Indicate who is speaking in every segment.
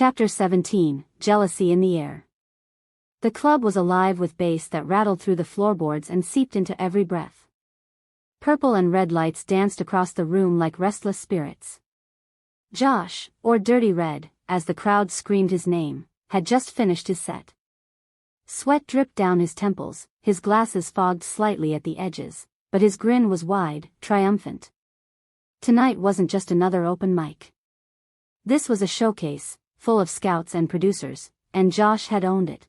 Speaker 1: Chapter 17, Jealousy in the Air. The club was alive with bass that rattled through the floorboards and seeped into every breath. Purple and red lights danced across the room like restless spirits. Josh, or Dirty Red, as the crowd screamed his name, had just finished his set. Sweat dripped down his temples, his glasses fogged slightly at the edges, but his grin was wide, triumphant. Tonight wasn't just another open mic. This was a showcase, full of scouts and producers, and Josh had owned it.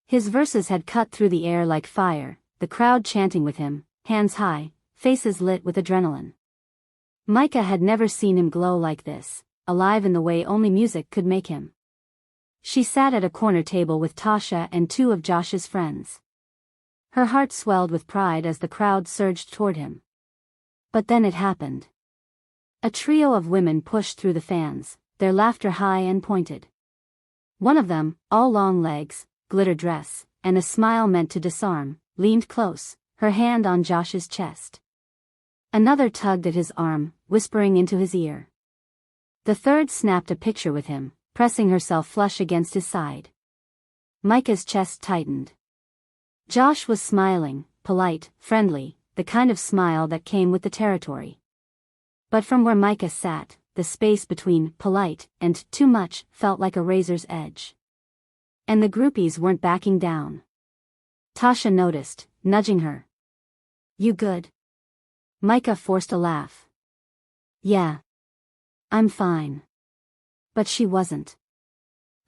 Speaker 1: His verses had cut through the air like fire, the crowd chanting with him, hands high, faces lit with adrenaline. Micah had never seen him glow like this, alive in the way only music could make him. She sat at a corner table with Tasha and two of Josh's friends. Her heart swelled with pride as the crowd surged toward him. But then it happened. A trio of women pushed through the fans, their laughter high and pointed. One of them, all long legs, glitter dress, and a smile meant to disarm, leaned close, her hand on Josh's chest. Another tugged at his arm, whispering into his ear. The third snapped a picture with him, pressing herself flush against his side. Micah's chest tightened. Josh was smiling, polite, friendly, the kind of smile that came with the territory. But from where Micah sat, the space between polite and too much felt like a razor's edge. And the groupies weren't backing down. Tasha noticed, nudging her. "You good?" Micah forced a laugh. "Yeah. I'm fine." But she wasn't.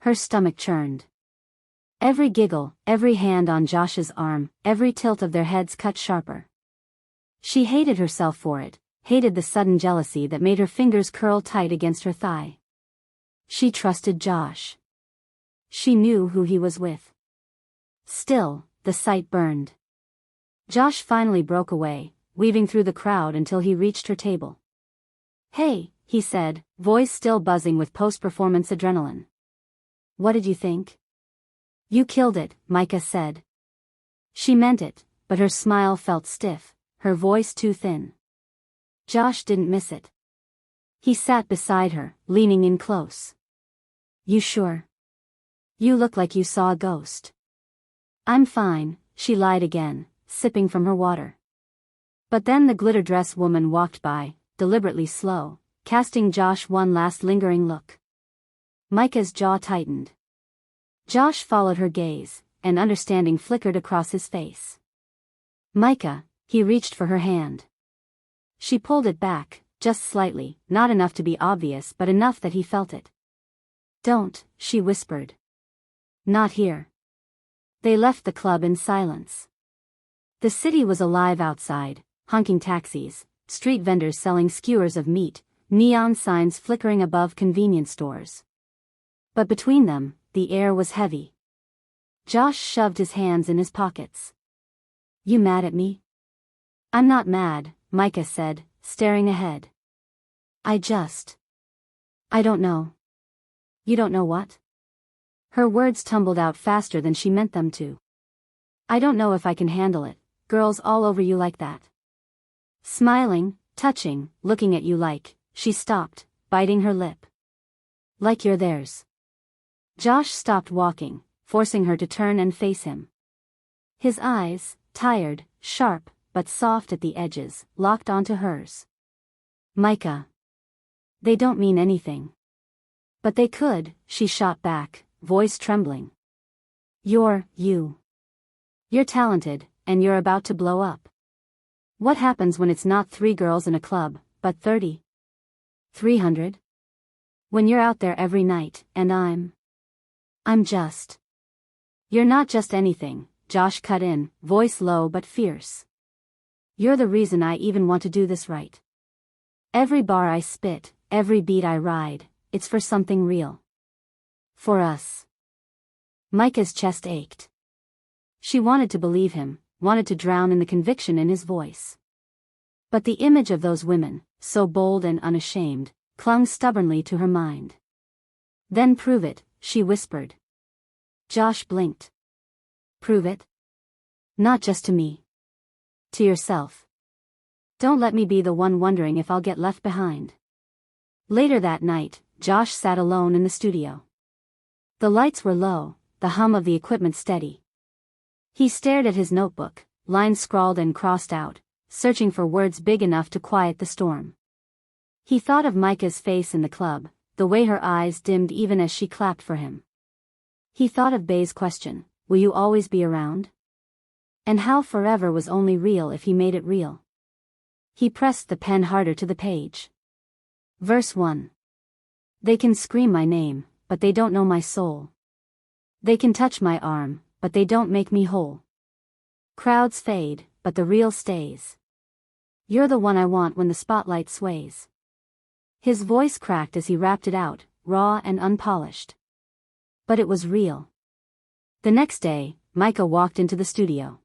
Speaker 1: Her stomach churned. Every giggle, every hand on Josh's arm, every tilt of their heads cut sharper. She hated herself for it, hated the sudden jealousy that made her fingers curl tight against her thigh. She trusted Josh. She knew who he was with. Still, the sight burned. Josh finally broke away, weaving through the crowd until he reached her table. "Hey," he said, voice still buzzing with post-performance adrenaline. "What did you think?" "You killed it," Micah said. She meant it, but her smile felt stiff, her voice too thin. Josh didn't miss it. He sat beside her, leaning in close. "You sure? You look like you saw a ghost." "I'm fine," she lied again, sipping from her water. But then the glitter dress woman walked by, deliberately slow, casting Josh one last lingering look. Micah's jaw tightened. Josh followed her gaze, and understanding flickered across his face. "Micah," he reached for her hand. She pulled it back, just slightly, not enough to be obvious but enough that he felt it. "Don't," she whispered. "Not here." They left the club in silence. The city was alive outside, honking taxis, street vendors selling skewers of meat, neon signs flickering above convenience stores. But between them, the air was heavy. Josh shoved his hands in his pockets. "You mad at me?" "I'm not mad," Micah said, staring ahead. I don't know." "You don't know what?" Her words tumbled out faster than she meant them to. "I don't know if I can handle it, girls all over you like that." Smiling, touching, looking at you like, she stopped, biting her lip. "Like you're theirs." Josh stopped walking, forcing her to turn and face him. His eyes, tired, sharp, but soft at the edges, locked onto hers. "Micah. They don't mean anything." "But they could," she shot back, voice trembling. You're talented, and you're about to blow up. What happens when it's not 3 girls in a club, but 30? 300? When you're out there every night, and I'm just... You're not just anything," Josh cut in, voice low but fierce. "You're the reason I even want to do this right. Every bar I spit, every beat I ride, it's for something real. For us." Micah's chest ached. She wanted to believe him, wanted to drown in the conviction in his voice. But the image of those women, so bold and unashamed, clung stubbornly to her mind. "Then prove it," she whispered. Josh blinked. "Prove it? Not just to me. To yourself. Don't let me be the one wondering if I'll get left behind." Later that night, Josh sat alone in the studio. The lights were low, the hum of the equipment steady. He stared at his notebook, lines scrawled and crossed out, searching for words big enough to quiet the storm. He thought of Micah's face in the club, the way her eyes dimmed even as she clapped for him. He thought of Bay's question, "Will you always be around?" And how forever was only real if he made it real. He pressed the pen harder to the page. Verse 1. They can scream my name, but they don't know my soul. They can touch my arm, but they don't make me whole. Crowds fade, but the real stays. You're the one I want when the spotlight sways. His voice cracked as he rapped it out, raw and unpolished. But it was real. The next day, Micah walked into the studio.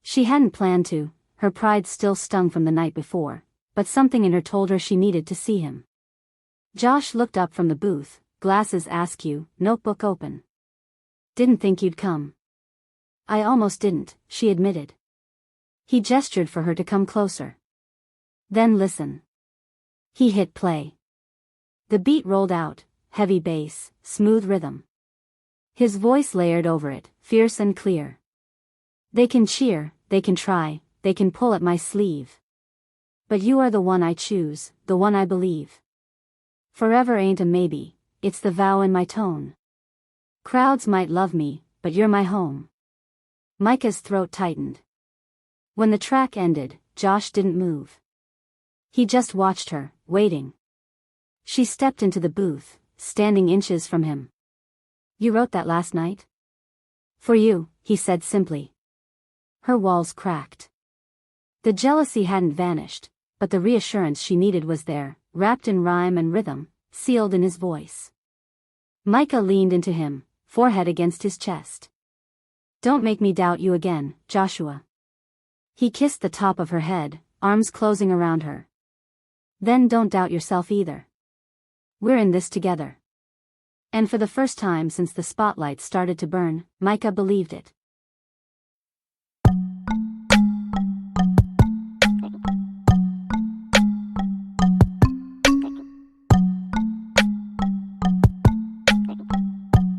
Speaker 1: She hadn't planned to, her pride still stung from the night before, but something in her told her she needed to see him. Josh looked up from the booth, glasses askew, notebook open. "Didn't think you'd come." "I almost didn't," she admitted. He gestured for her to come closer. "Then listen." He hit play. The beat rolled out, heavy bass, smooth rhythm. His voice layered over it, fierce and clear. "They can cheer, they can try, they can pull at my sleeve. But you are the one I choose, the one I believe. Forever ain't a maybe, it's the vow in my tone. Crowds might love me, but you're my home." Micah's throat tightened. When the track ended, Josh didn't move. He just watched her, waiting. She stepped into the booth, standing inches from him. "You wrote that last night?" "For you," he said simply. Her walls cracked. The jealousy hadn't vanished, but the reassurance she needed was there, wrapped in rhyme and rhythm, sealed in his voice. Micah leaned into him, forehead against his chest. "Don't make me doubt you again, Joshua." He kissed the top of her head, arms closing around her. "Then don't doubt yourself either. We're in this together." And for the first time since the spotlight started to burn, Micah believed it.